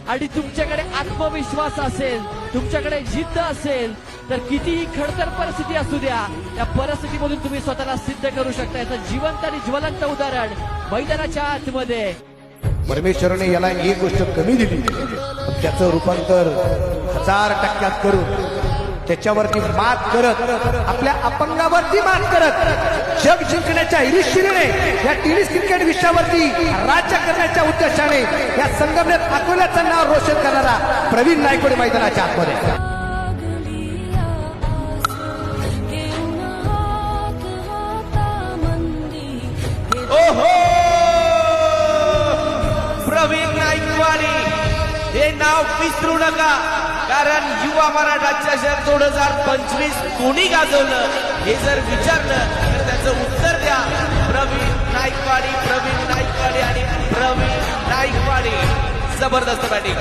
आणि तुमच्याकडे आत्मविश्वास असेल, तुमच्याकडे जिद्द असेल, तर कितीही खडतर परिस्थिती असू द्या, त्या परिस्थितीमधून तुम्ही स्वतःला सिद्ध करू शकता. याचं जिवंत आणि ज्वलंत उदाहरण मैदानाच्या आतमध्ये. परमेश्वराने याला एक गोष्ट कमी दिली, त्याचं रूपांतर 1000% करून त्याच्यावरती मात करत, आपल्या अपंगावरती मात करत, जग जिंकण्याच्या ईर्ष्येने या टेनिस क्रिकेट विश्वावरती राज्य करण्याच्या उद्देशाने या संगमनेर अकोल्याचं नाव रोशन करणारा प्रवीण नायकवडे मैदानाच्या आतमध्ये. ओहो, प्रवीण नाईकवाडी हे नाव विसरू नका, कारण युवा मराठा चषक 2025 कोणी गाजवलं हे जर विचारलं तर त्याचं उत्तर द्या प्रवीण नाईकवाडी, प्रवीण नाईकवाडी आणि प्रवीण नाईकवाडी. जबरदस्त बॅटिंग.